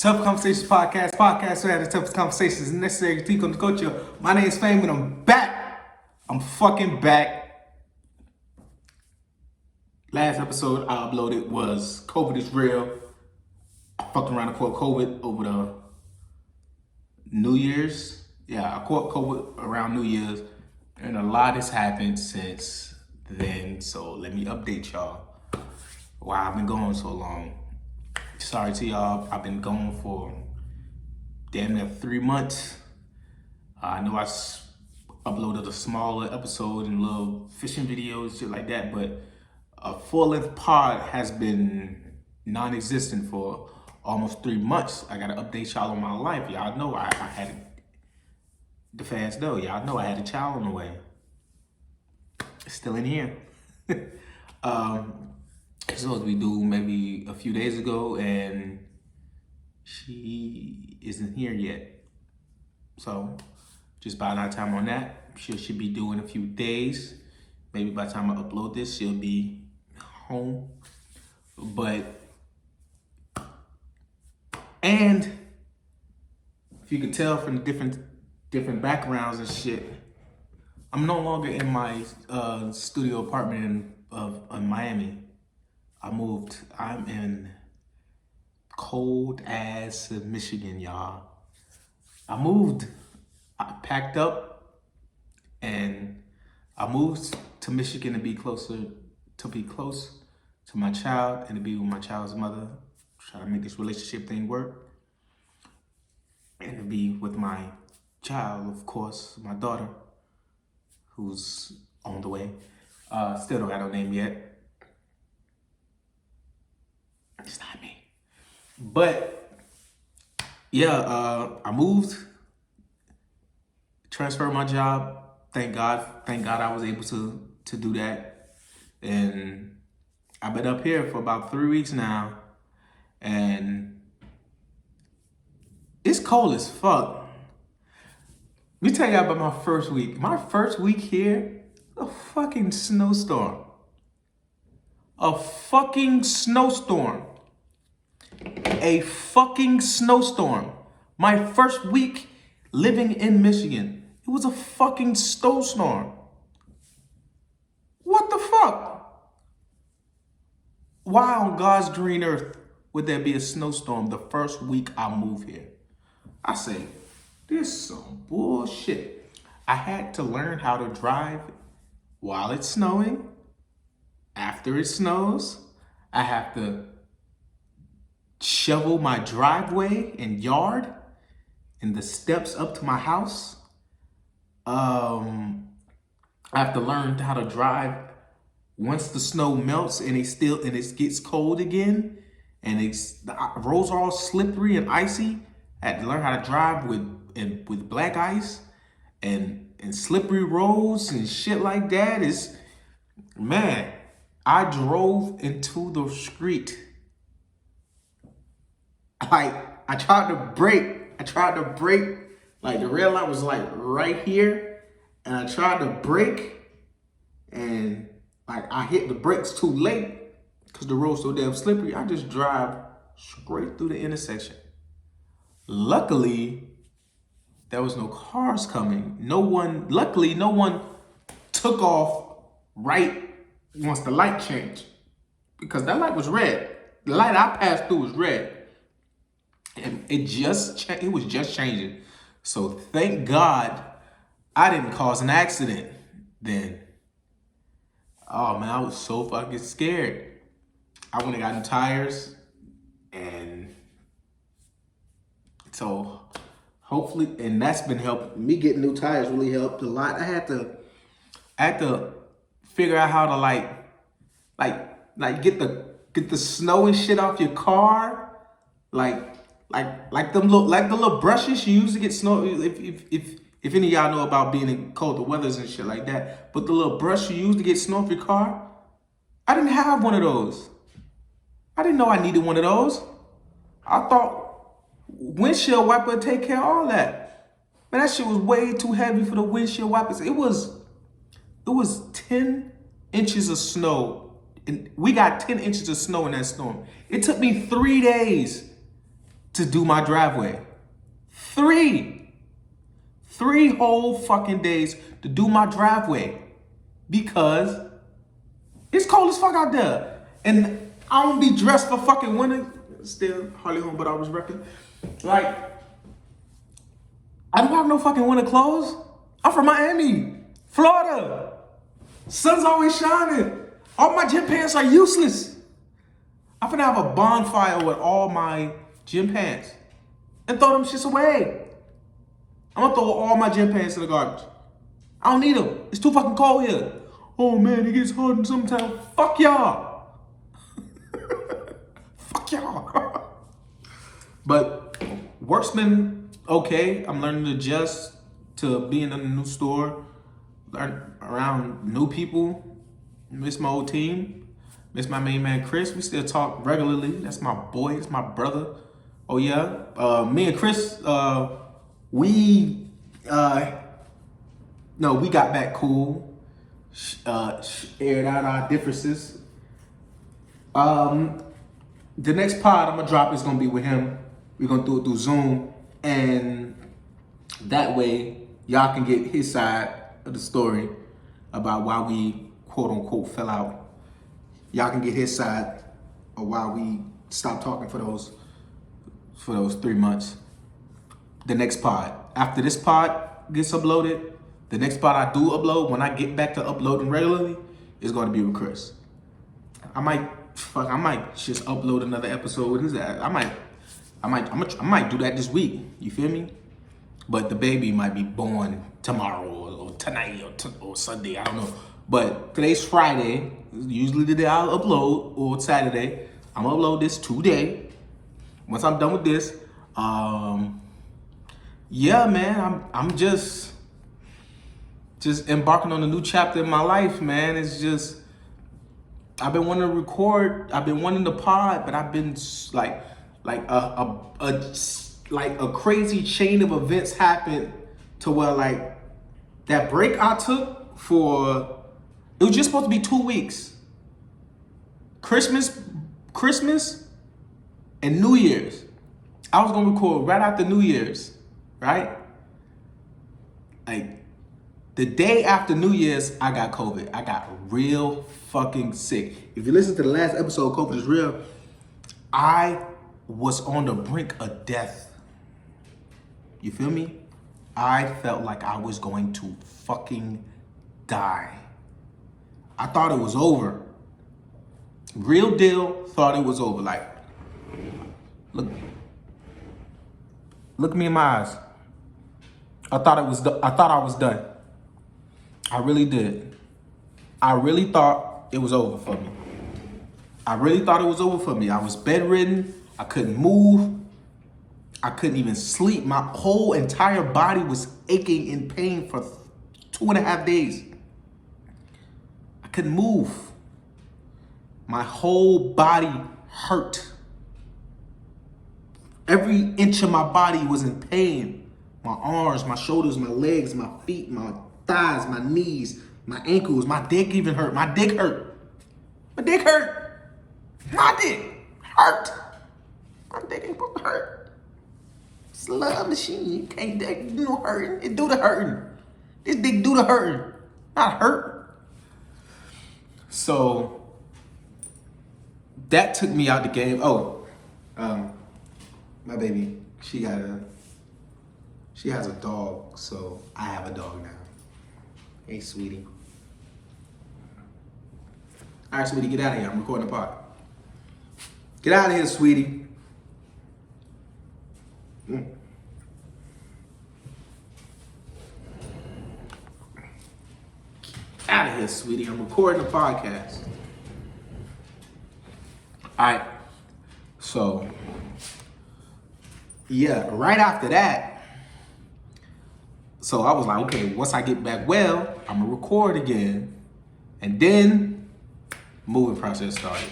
Tough Conversations podcast where the toughest conversations necessary to take on the culture. My name is Fame and I'm back. I'm fucking back. Last episode I uploaded was COVID is real. I fucked around and caught COVID over the New Year's. Yeah, I caught COVID around New Year's. And a lot has happened since then. So let me update y'all why I've been gone so long. Sorry to y'all, I've been gone for damn near 3 months. I know I uploaded a smaller episode and little fishing videos, shit like that, but a full-length pod has been non-existent for almost 3 months. I gotta update y'all on my life. Y'all know I had, the fans know, y'all know I had a child on the way. It's still in here. It's supposed to be due maybe a few days ago, and she isn't here yet. So just buying our time on that. She should be due in a few days. Maybe by the time I upload this, she'll be home. And if you can tell from the different backgrounds and shit, I'm no longer in my studio apartment in Miami. I moved. I'm in cold ass Michigan, y'all. I moved. I packed up and I moved to Michigan to be close to my child and to be with my child's mother. Try to make this relationship thing work. And to be with my child, of course, my daughter, who's on the way. Still don't got no name yet. It's not me. But yeah, I moved, transferred my job. Thank God I was able to do that. And I've been up here for about 3 weeks now. And it's cold as fuck. Let me tell you about my first week. My first week here, a fucking snowstorm. A fucking snowstorm. A fucking snowstorm. My first week living in Michigan, it was a fucking snowstorm. What the fuck? Why on God's green earth would there be a snowstorm the first week I move here? I say, this is some bullshit. I had to learn how to drive while it's snowing. After it snows, I have to shovel my driveway and yard and the steps up to my house. I have to learn how to drive once the snow melts and it gets cold again and the roads are all slippery and icy. I had to learn how to drive with black ice and slippery roads and shit like that. Man, I drove into the street. Like, I tried to brake. Like, the red light was like right here. And I tried to brake. And like, I hit the brakes too late because the road's so damn slippery. I just drive straight through the intersection. Luckily, there was no cars coming. Luckily, no one took off right once the light changed. Because that light was red. The light I passed through was red. And it was just changing. So thank God I didn't cause an accident then. Oh man, I was so fucking scared. I went and got new tires. And so hopefully, and that's been helping. Me getting new tires really helped a lot. I had to figure out how to like get the snow and shit off your car. Like the little brushes you use to get snow. If any of y'all know about being in colder weathers and shit like that, but the little brush you use to get snow off your car, I didn't have one of those. I didn't know I needed one of those. I thought windshield wiper would take care of all that. Man, that shit was way too heavy for the windshield wipers. It was 10 inches of snow, and we got 10 inches of snow in that storm. It took me 3 days to do my driveway. 3 whole fucking days to do my driveway because it's cold as fuck out there. And I don't be dressed for fucking winter. Still hardly home, but I was repping. Like, I don't have no fucking winter clothes. I'm from Miami, Florida. Sun's always shining. All my gym pants are useless. I'm finna have a bonfire with all my gym pants and throw them shits away. I'm gonna throw all my gym pants in the garbage. I don't need them. It's too fucking cold here. Oh man, it gets hot in summertime. Fuck y'all. Fuck y'all. But work's been okay. I'm learning to adjust to being in a new store, learn around new people. Miss my old team. Miss my main man Chris. We still talk regularly. That's my boy. That's my brother. Oh yeah. Me and Chris, we got back cool. Aired out our differences. The next pod I'm gonna drop is gonna be with him. We're gonna do it through Zoom, and that way y'all can get his side of the story about why we quote unquote fell out. Y'all can get his side of why we stopped talking for those 3 months. The next pod. After this pod gets uploaded, the next pod I do upload, when I get back to uploading regularly, is going to be with Chris. I might just upload another episode with his ass. I might do that this week. You feel me? But the baby might be born tomorrow or tonight or Sunday. I don't know. But today's Friday. Usually the day I'll upload, or Saturday. I'm gonna upload this today. Once I'm done with this, yeah, man, I'm just embarking on a new chapter in my life, man. It's just, I've been wanting to record, I've been wanting to pod, but I've been like a crazy chain of events happened to where like that break I took for, it was just supposed to be 2 weeks. Christmas and New Year's. I was gonna record right after New Year's, right? Like the day after New Year's, I got COVID. I got real fucking sick. If you listen to the last episode, COVID is real, I was on the brink of death. You feel me? I felt like I was going to fucking die. I thought it was over. Real deal, thought it was over. Like, look me in my eyes. I thought I was done. I really did. I really thought it was over for me. I was bedridden. I couldn't move. I couldn't even sleep. My whole entire body was aching in pain for 2.5 days. I couldn't move. My whole body hurt. Every inch of my body was in pain. My arms, my shoulders, my legs, my feet, my thighs, my knees, my ankles, my dick even hurt. My dick hurt. My dick hurt. My dick hurt. My dick ain't supposed to hurt. It's a love machine. You can't do no hurting. It do the hurting. This dick do the hurting. Not hurt. So that took me out the game. My baby, she has a dog, so I have a dog now. Hey, sweetie. All right, sweetie, get out of here. I'm recording the pod. Get out of here, sweetie. Out of here, sweetie. I'm recording the podcast. All right. So, yeah, right after that, so I was like, okay, once I get back well, I'm gonna record again. And then moving process started.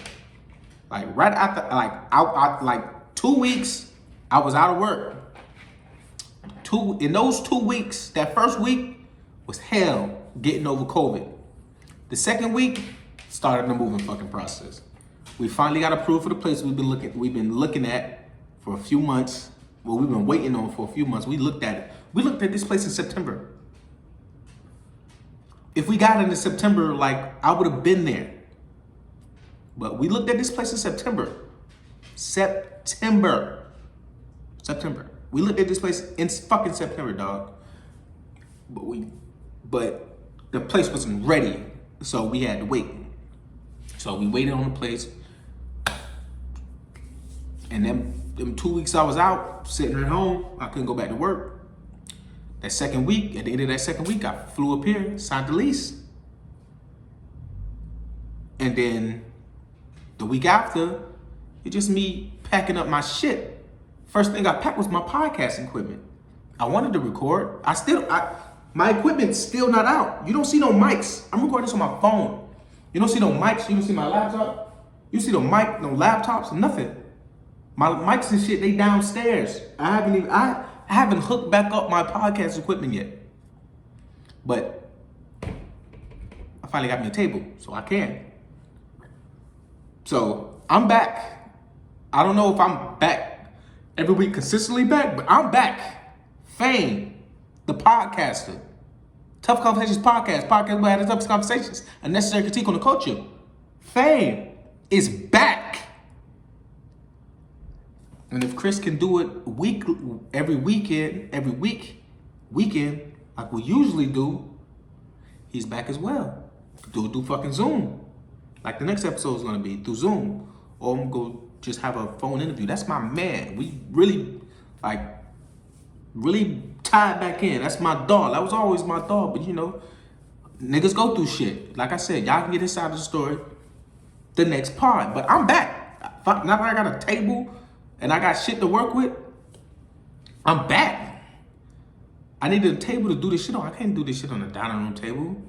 Like right after, like 2 weeks, I was out of work. In those 2 weeks, that first week was hell getting over COVID. The second week started the moving fucking process. We finally got approved for the place we've been looking at for a few months. Well, we've been waiting on for a few months. We looked at it. We looked at this place in September. If we got it in September, like, I would have been there. But we looked at this place in September. September. We looked at this place in fucking September, dog. But the place wasn't ready, so we had to wait. So we waited on the place. And then them 2 weeks I was out, sitting at home, I couldn't go back to work. That second week, at the end of that second week, I flew up here, signed the lease. And then the week after, it's just me packing up my shit. First thing I packed was my podcasting equipment. I wanted to record. My equipment's still not out. You don't see no mics. I'm recording this on my phone. You don't see no mics. You don't see my laptop. You see no mic, no laptops, nothing. My mics and shit, they downstairs. I haven't hooked back up my podcast equipment yet. But I finally got me a table, so I can. So I'm back. I don't know if I'm back every week consistently back, but I'm back. Fame, the podcaster. Tough Conversations podcast where I had the toughest conversations. A necessary critique on the culture. Fame is back. And if Chris can do it every weekend, like we usually do, he's back as well. Do fucking Zoom. Like the next episode is gonna be through Zoom. Or I'm gonna go just have a phone interview. That's my man. We really tied back in. That's my dog. That was always my dog. But you know, niggas go through shit. Like I said, y'all can get inside of the story the next part. But I'm back. Now that I got a table and I got shit to work with, I'm back. I needed a table to do this shit on. I can't do this shit on a dining room table.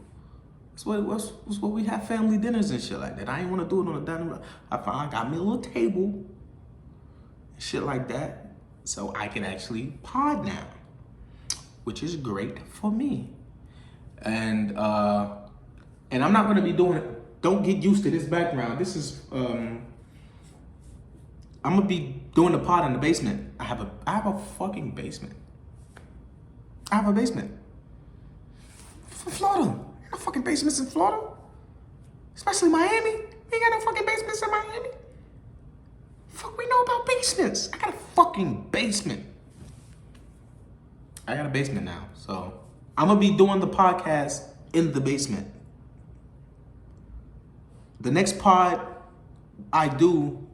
That's what we have family dinners and shit like that. I ain't want to do it on a dining room. I got me a little table, shit like that, so I can actually pod now, which is great for me. And I'm not gonna be doing it. Don't get used to this background. This is I'm gonna be doing the pod in the basement. I have a fucking basement. I have a basement. Florida. No fucking basements in Florida. Especially Miami. We ain't got no fucking basements in Miami. Fuck, we know about basements. I got a fucking basement. I got a basement now. So I'm gonna be doing the podcast in the basement. The next pod I do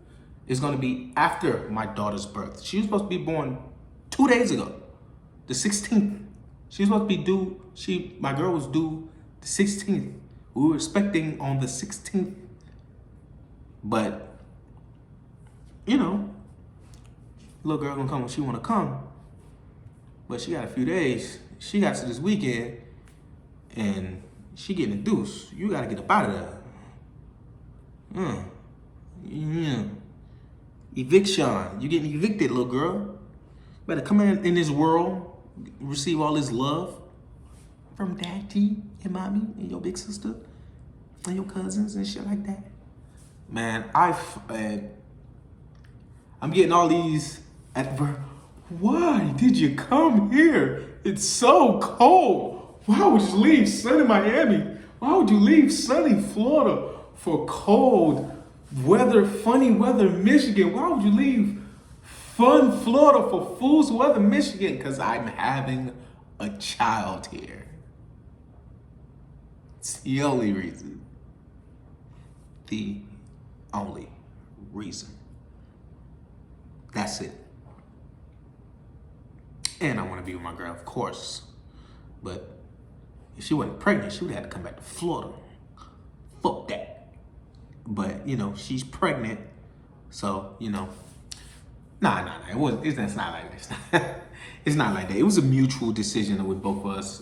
is gonna be after my daughter's birth. She was supposed to be born 2 days ago, the 16th. She was supposed to be due, my girl was due the 16th. We were expecting on the 16th. But, you know, little girl gonna come when she wanna come. But she got a few days. She got to this weekend and she getting induced. You gotta get up out of there. Yeah. Eviction. You getting evicted, little girl. Better come in this world, receive all this love from daddy and mommy and your big sister and your cousins and shit like that. Man, I'm getting all these why did you come here? It's so cold. Why would you leave sunny Miami? Why would you leave sunny Florida for cold weather, funny weather Michigan? Why would you leave fun Florida for fool's weather Michigan? Because I'm having a child here. It's the only reason. The only reason. That's it. And I want to be with my girl, of course. But if she wasn't pregnant, she would have had to come back to Florida. Fuck that. But, you know, she's pregnant. So, you know. Nah. It's not like this. It's not like that. It was a mutual decision with both of us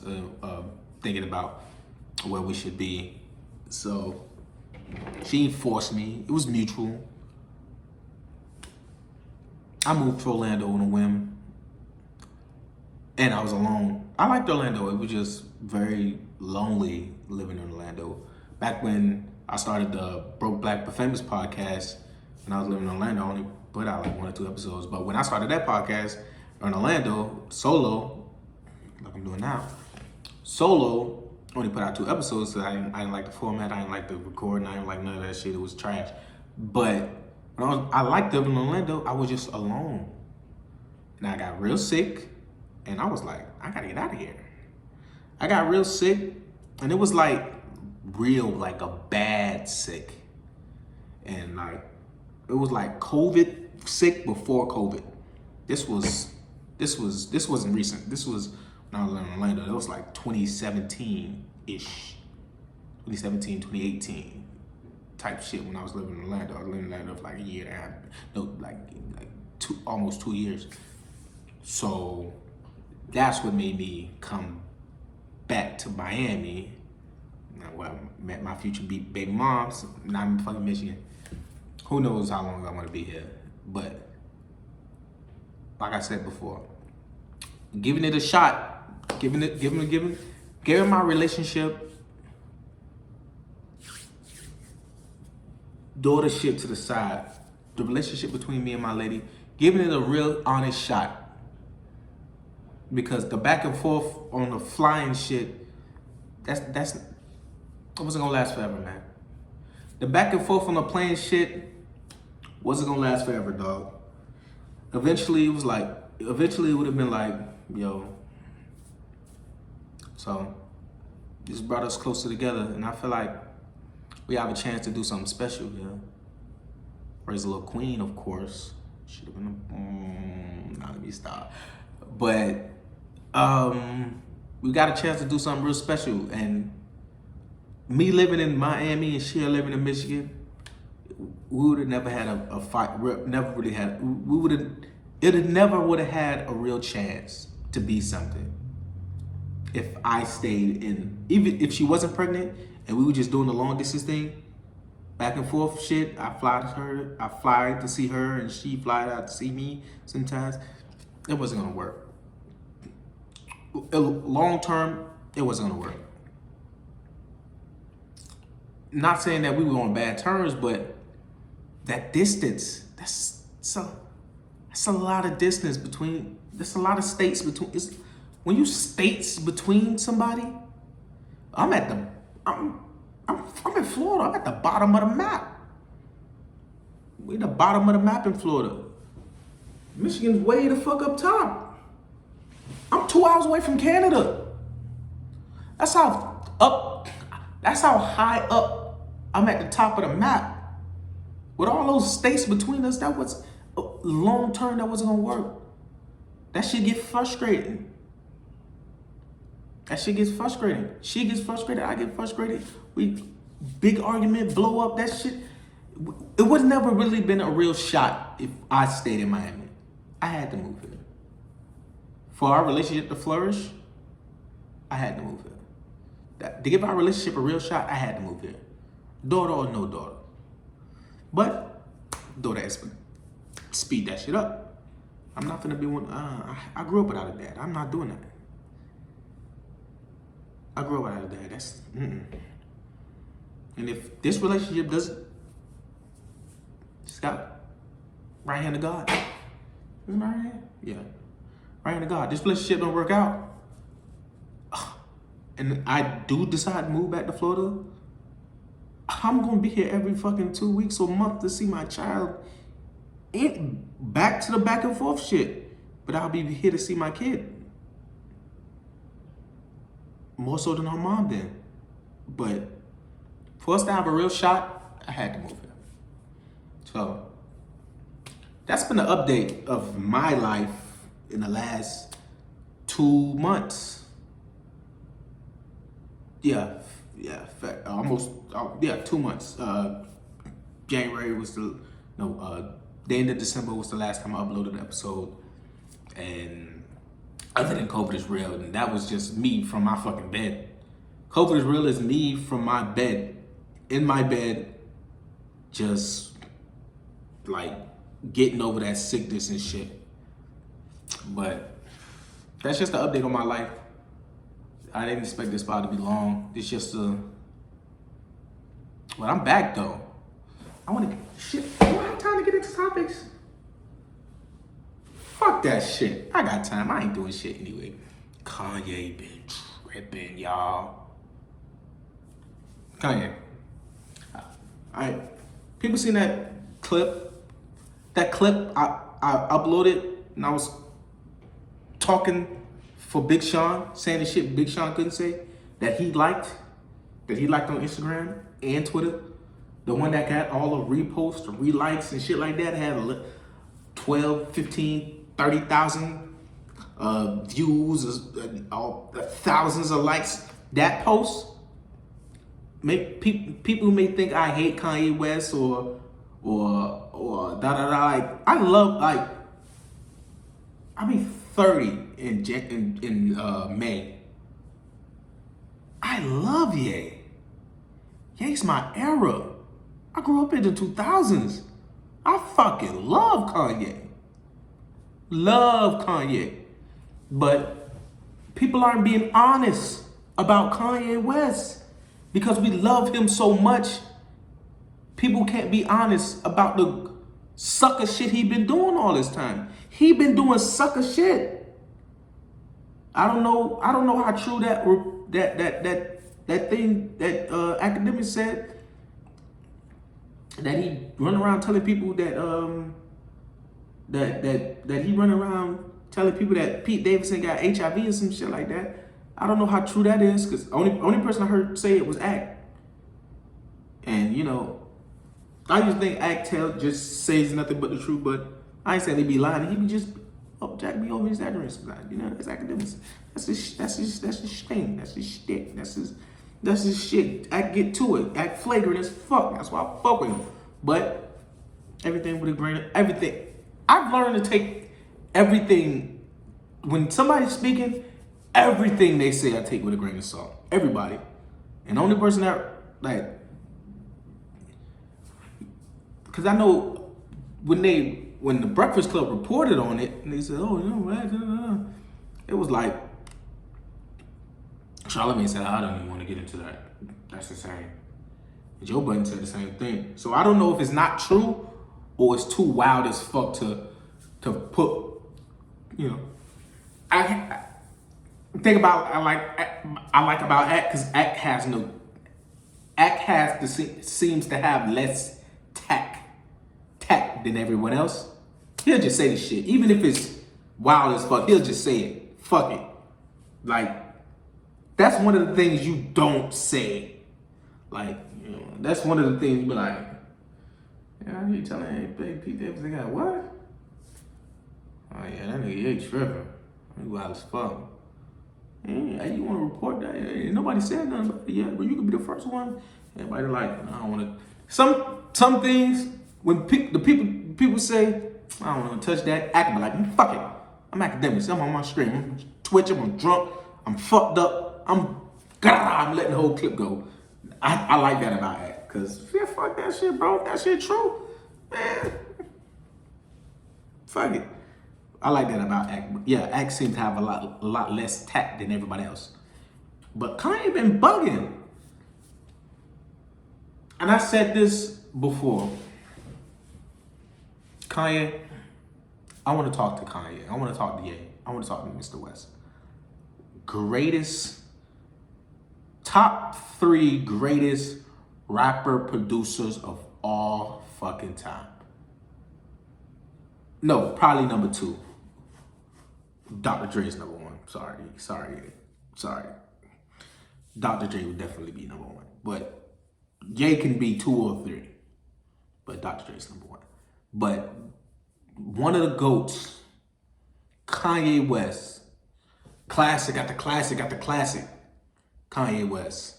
thinking about where we should be. So, she forced me. It was mutual. I moved to Orlando on a whim. And I was alone. I liked Orlando. It was just very lonely living in Orlando. Back when I started the Broke Black but Famous podcast and I was living in Orlando, I only put out like 1 or 2 episodes. But when I started that podcast in Orlando, solo, like I'm doing now, solo, only put out 2 episodes. So I didn't like the format. I didn't like the recording. I didn't like none of that shit. It was trash. But when I liked living in Orlando. I was just alone, and I got real sick, and I was like, I gotta get out of here. I got real sick, and it was like real, like a bad sick, and like it was like COVID sick before COVID. This wasn't recent. This was when I was living in Orlando. It was like 2017-ish. 2017, 2018 type shit when I was living in Orlando. I was living in Orlando for like a year and a half. No, like almost 2 years. So that's what made me come back to Miami. Well, I met my future baby moms. Now I'm in fucking Michigan. Who knows how long I want to be here. But like I said before, giving it a shot, giving my relationship, daughtership to the side, the relationship between me and my lady, giving it a real honest shot. Because the back and forth on the flying shit, it wasn't gonna last forever, man. The back and forth on the plane shit wasn't gonna last forever, dog. Eventually it would have been like, yo. So this brought us closer together, and I feel like we have a chance to do something special here. Raise a little queen, of course. Should have been let me stop. But we got a chance to do something real special, and me living in Miami and she living in Michigan, we would have never had a fight. Never really had. It never would have had a real chance to be something if I stayed in. Even if she wasn't pregnant and we were just doing the long distance thing, back and forth shit. I fly to see her, and she fly out to see me sometimes. It wasn't gonna work. Long term, it wasn't gonna work. Not saying that we were on bad terms, but that distance, that's a lot of distance between, there's a lot of states between, when you states between somebody, I'm in Florida, I'm at the bottom of the map. We're at the bottom of the map in Florida. Michigan's way the fuck up top. I'm 2 hours away from Canada. That's how high up I'm at the top of the map. With all those states between us, that was long term, that wasn't gonna work. That shit get frustrating. She gets frustrated, I get frustrated. We big argument, blow up, that shit. It would never really been a real shot if I stayed in Miami. I had to move here. For our relationship to flourish, I had to move here. To give our relationship a real shot, I had to move here. Daughter or no daughter. But daughter speed that shit up. I'm not gonna be one. I grew up without a dad. I'm not doing that. I grew up without a dad. That's And if this relationship doesn't, Scott, right hand of God. Isn't my right hand? Yeah. Right hand of God. This relationship don't work out, and I do decide to move back to Florida, I'm gonna be here every fucking 2 weeks or a month to see my child. Back to the back and forth shit. But I'll be here to see my kid. More so than her mom did. But for us to have a real shot, I had to move here. So that's been an update of my life in the last 2 months. Almost 2 months. January was the end of December was the last time I uploaded an episode. And other than COVID is real, and that was just me from my fucking bed. COVID is real is me from my bed, in my bed, just like getting over that sickness and shit. But that's just an update on my life. I didn't expect this spot to be long. It's just but I'm back though. I don't have time to get into topics. Fuck that shit. I got time. I ain't doing shit anyway. Kanye been tripping, y'all. Kanye. I people seen that clip? That clip I uploaded and I was talking for Big Sean, saying the shit Big Sean couldn't say, that he liked on Instagram and Twitter. The one that got all the reposts, the relikes and shit like that, had 12, 15, 30,000 views, all thousands of likes. That post make people may think I hate Kanye West or da da da. Like I love I'll be 30 in May. I love Ye. Ye's my era. I grew up in the 2000s. I fucking love Kanye. Love Kanye. But people aren't being honest about Kanye West because we love him so much. People can't be honest about the sucker shit he been doing all this time. He been doing sucker shit. I don't know how true that thing that academic said, that he run around telling people that that he run around telling people that Pete Davidson got HIV or some shit like that. I don't know how true that is, because only person I heard say it was Act. And you know, I just think Act just says nothing but the truth, but I ain't saying he be lying. He be just Jack be over exaggerating sometimes. You know, that's academics. That's his thing. That's his shtick. That's his shit. Act get to it. Act flagrant as fuck. That's why I fuck with him. But everything with a grain of everything. I've learned to take everything, when somebody's speaking, everything they say I take with a grain of salt. Everybody. And the only person that, like, because I know when the Breakfast Club reported on it, and they said, oh, you know what, it was like, Charlamagne said, I don't even want to get into that. That's the same. Joe Budden said the same thing. So I don't know if it's not true or it's too wild as fuck to put, you know. I think about I like about Act, because Act seems to have less tact than everyone else. He'll just say the shit, even if it's wild as fuck. He'll just say it. Fuck it. Like, that's one of the things you don't say. Like, you know, that's one of the things you be like, yeah, you telling hey, baby Pete Davidson got what? Oh yeah, that nigga ain't tripping. He wild as fuck. Hey, you want to report that? Hey, nobody said nothing about it yet, but you could be the first one. Everybody like, I don't want to. Some things when people say, I don't want to touch that, Act be like, fuck it. I'm academic. I'm on my stream. I'm twitching. I'm drunk. I'm fucked up. I'm letting the whole clip go. I like that about Act, cause yeah, fuck that shit, bro. If that shit true, man, fuck it. I like that about Act. Yeah, Act seems to have a lot less tact than everybody else. But Kanye been bugging. And I said this before. Kanye, I want to talk to Kanye. I want to talk to Ye. I want to talk to Mr. West. Top 3 greatest rapper producers of all fucking time. No, probably number 2. Dr. Dre's number 1. Sorry. Dr. Dre would definitely be number 1. But Ye can be 2 or 3. But Dr. Dre's number 1. But one of the GOATs, Kanye West. Classic got the classic. Kanye West.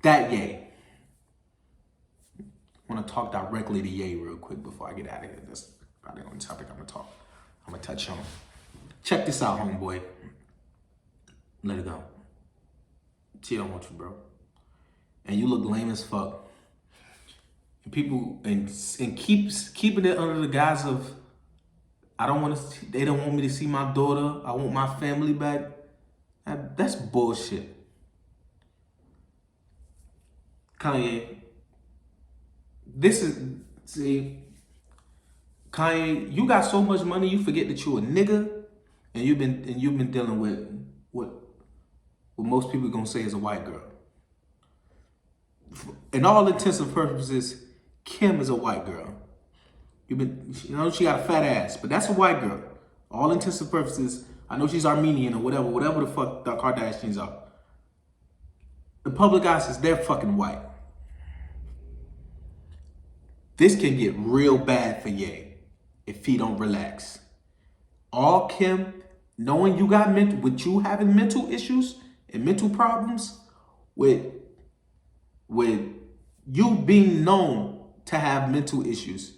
That Ye. I want to talk directly to Ye real quick before I get out of here. That's probably the only topic I'm gonna touch on. Check this out, homeboy. Let it go. She don't want you, bro. And you look lame as fuck. And people and keeps keeping it under the guise of, they don't want me to see my daughter. I want my family back. That's bullshit. Kanye, Kanye, you got so much money, you forget that you a nigga, and you've been dealing with what most people gonna say is a white girl. In all intents and purposes, Kim is a white girl. You know she got a fat ass, but that's a white girl. All intents and purposes, I know she's Armenian or whatever the fuck the Kardashians are. The public eye says they're fucking white. This can get real bad for Ye if he don't relax. All Kim, knowing you got with you having mental issues and mental problems, with you being known to have mental issues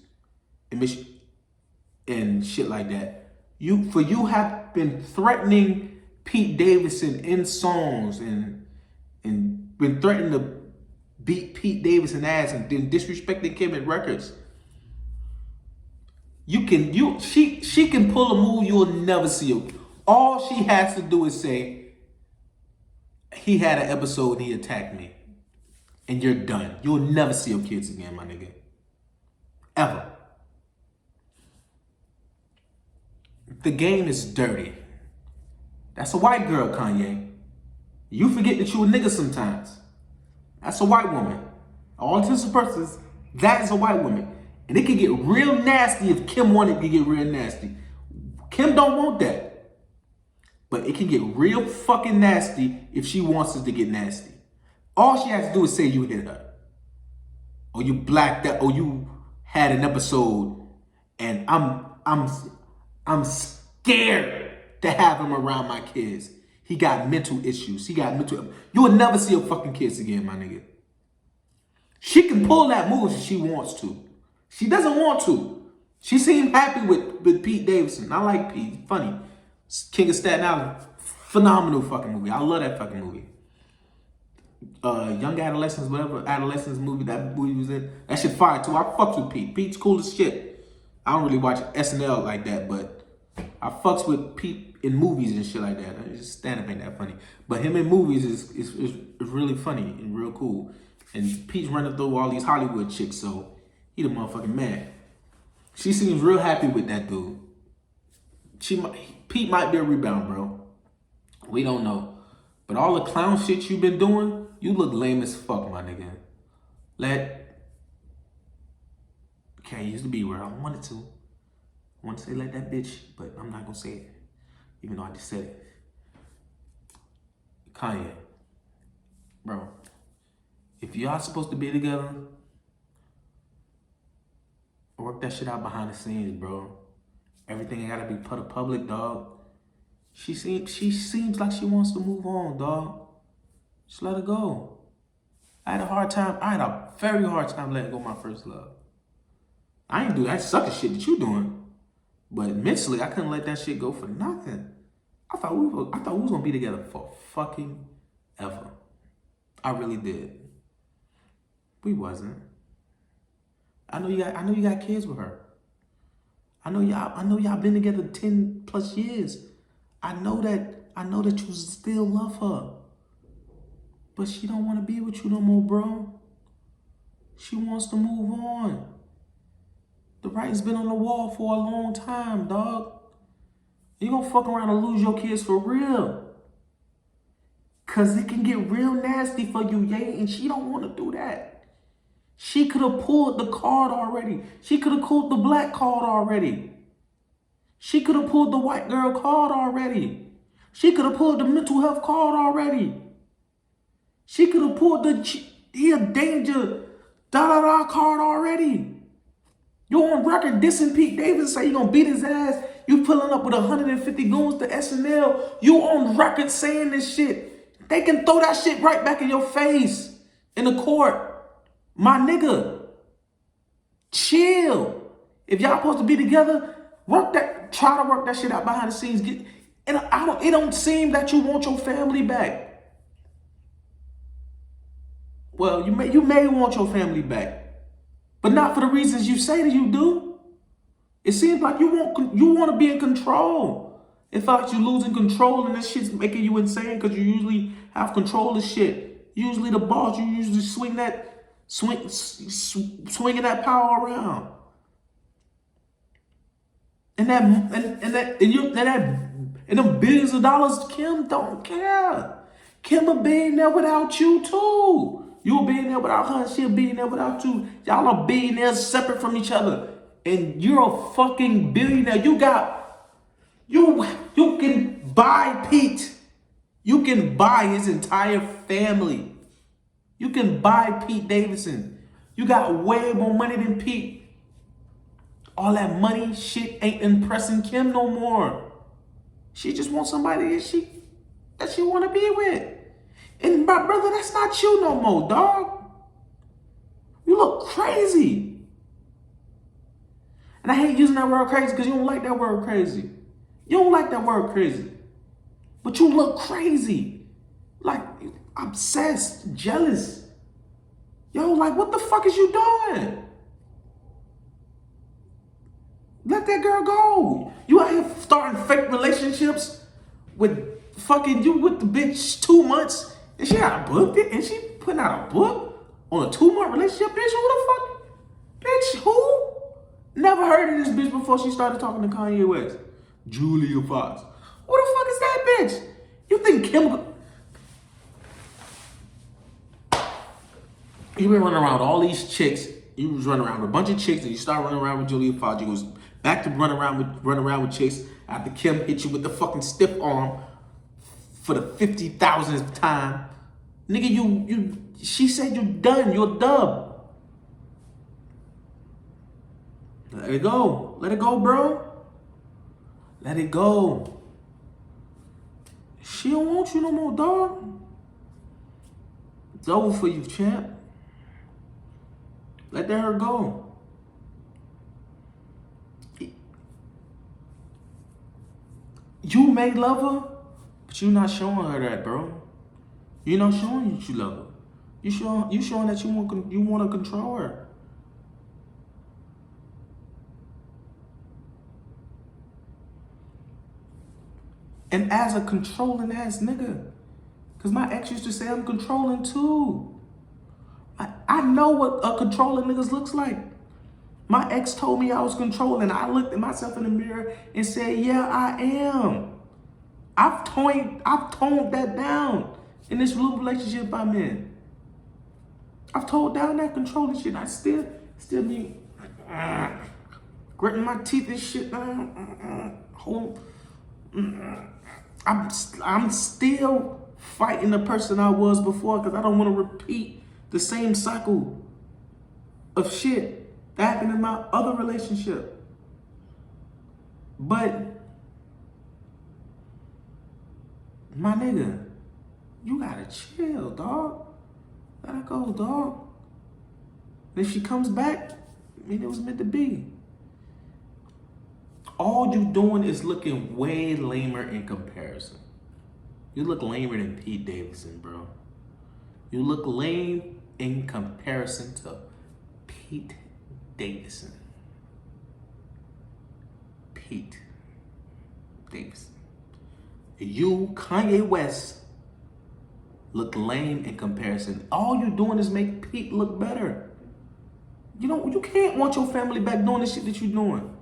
and shit like that, you have been threatening Pete Davidson in songs and been threatening to beat Pete Davidson ass and then disrespecting Kim at records. She can pull a move you'll never see her. All she has to do is say, he had an episode and he attacked me. And you're done. You'll never see your kids again, my nigga. Ever. The game is dirty. That's a white girl, Kanye. You forget that you a nigga sometimes. That's a white woman. All intents and purposes, that is a white woman. And it can get real nasty if Kim wanted to get real nasty. Kim don't want that. But it can get real fucking nasty if she wants it to get nasty. All she has to do is say you hit her. Or you blacked out, or you had an episode and I'm scared to have him around my kids. He got mental issues. You will never see your fucking kids again, my nigga. She can pull that move if she wants to. She doesn't want to. She seemed happy with Pete Davidson. I like Pete. He's funny. King of Staten Island. Phenomenal fucking movie. I love that fucking movie. Young Adolescents, whatever Adolescents movie that movie was in. That shit fire too. I fucks with Pete. Pete's cool as shit. I don't really watch SNL like that, but I fucks with Pete in movies and shit like that. Just stand-up ain't that funny. But him in movies is really funny and real cool. And Pete's running through all these Hollywood chicks, so he the motherfucking man. She seems real happy with that dude. Pete might be a rebound, bro. We don't know. But all the clown shit you been doing, you look lame as fuck, my nigga. Can't use the B word. I wanted to. I want to say let that bitch, but I'm not gonna say it. Even though I just said it. Kanye. Bro. If y'all supposed to be together, work that shit out behind the scenes, bro. Everything ain't gotta be put in public, dog. She seems like she wants to move on, dog. Just let her go. I had a very hard time letting go of my first love. I ain't do that sucker shit that you doing. But mentally, I couldn't let that shit go for nothing. I thought we was gonna be together for fucking ever. I really did. We wasn't. I know you got kids with her. I know y'all been together 10 plus years. I know that you still love her. But she don't want to be with you no more, bro. She wants to move on. The writing's been on the wall for a long time, dog. You gonna fuck around and lose your kids for real. Cause it can get real nasty for you, Ye, and she don't want to do that. She could have pulled the card already. She could have pulled the black card already. She could have pulled the white girl card already. She could have pulled the mental health card already. She could have pulled the he a danger card already. You on record dissing Pete Davidson, say you gonna beat his ass. You pulling up with 150 goons to SNL. You on record saying this shit. They can throw that shit right back in your face in the court. My nigga, chill. If y'all supposed to be together, try to work that shit out behind the scenes. It don't seem that you want your family back. Well, you may want your family back. But not for the reasons you say that you do. It seems like you want to be in control. It feels like you're losing control and this shit's making you insane because you usually have control of shit. Usually the boss, you usually swinging that power around. And them billions of dollars, Kim don't care. Kim a billionaire without you too. You a billionaire without her, she a billionaire without you. Y'all are billionaires separate from each other. And you're a fucking billionaire. You can buy Pete. You can buy his entire family. You can buy Pete Davidson. You got way more money than Pete. All that money shit ain't impressing Kim no more. She just wants somebody that she want to be with. And my brother, that's not you no more, dog. You look crazy. And I hate using that word crazy because you don't like that word crazy. You don't like that word crazy. But you look crazy. Like, obsessed, jealous. Yo, like, what the fuck is you doing? Let that girl go. You out here starting fake relationships with fucking you with the bitch 2 months, and she got a book, and she putting out a book on a 2-month relationship. Bitch, who the fuck? Bitch, who? Never heard of this bitch before she started talking to Kanye West. Julia Fox. Who the fuck is that bitch? You think Kim? You been running around with all these chicks. You was running around with a bunch of chicks, and you start running around with Julia Fox. You was back to run around with chicks after Kim hit you with the fucking stiff arm for the 50,000th time. Nigga, she said you're done. You're a dub. Let it go. Let it go, bro. Let it go. She don't want you no more, dog. It's over for you, champ. Let her go. You may love her, but you're not showing her that, bro. You're not showing that you love her. You showing that you want to control her. And as a controlling ass nigga, because my ex used to say I'm controlling too. I know what a controlling niggas looks like. My ex told me I was controlling. I looked at myself in the mirror and said, yeah, I am. I've toned that down in this relationship I'm in. I've toned down that controlling shit. I still be gritting my teeth and shit. I'm still fighting the person I was before because I don't want to repeat the same cycle of shit that happened in my other relationship. But my nigga, you gotta chill, dog. Let her go, dog. And if she comes back, I mean, it was meant to be. All you doing is looking way lamer in comparison. You look lamer than Pete Davidson, bro. You look lame in comparison to Pete Davidson. Pete Davidson. You, Kanye West, look lame in comparison. All you're doing is make Pete look better. You can't want your family back doing the shit that you're doing.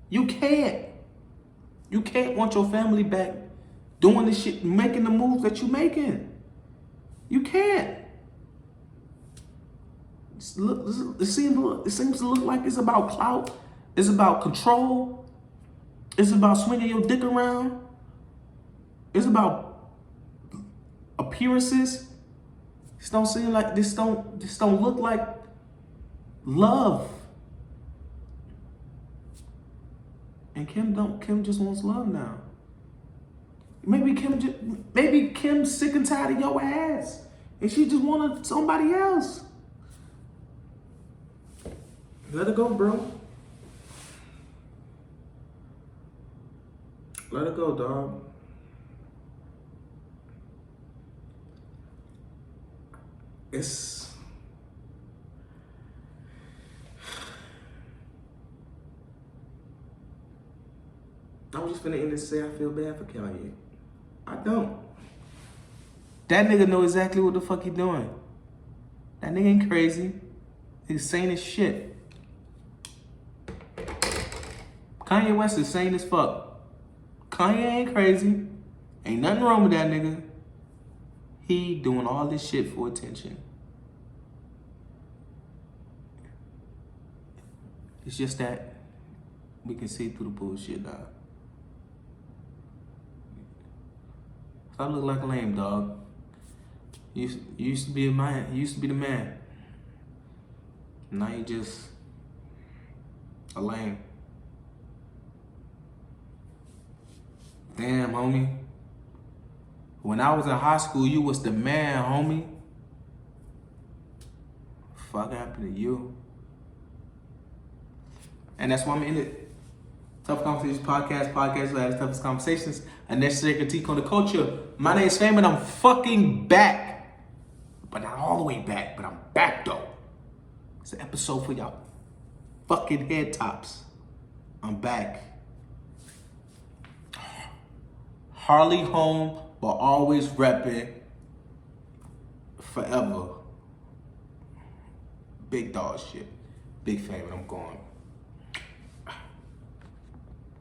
You can't. You can't want your family back doing the shit, making the moves that you're making. You can't. It seems to look like it's about clout. It's about control. It's about swinging your dick around. It's about appearances. This don't seem like this don't look like love. And Kim just wants love now. Maybe Kim's sick and tired of your ass, and she just wanted somebody else. Let her go, bro. Let her go, dog. I'm just finna end this and say I feel bad for Kanye. I don't. That nigga know exactly what the fuck he doing. That nigga ain't crazy. He's sane as shit. Kanye West is sane as fuck. Kanye ain't crazy. Ain't nothing wrong with that nigga. He doing all this shit for attention. It's just that we can see through the bullshit now. I look like a lame dog. You used to be a man. You used to be the man. Now you just a lame. Damn, homie. When I was in high school, you was the man, homie. Fuck happened to you? And that's why I'm in it. Tough Conversations podcast where I have toughest conversations, a necessary critique on the culture. My name's Fam and I'm fucking back. But not all the way back, but I'm back though. It's an episode for y'all fucking head tops. I'm back. Harley home, but always repping forever. Big dog shit. Big fan, I'm going.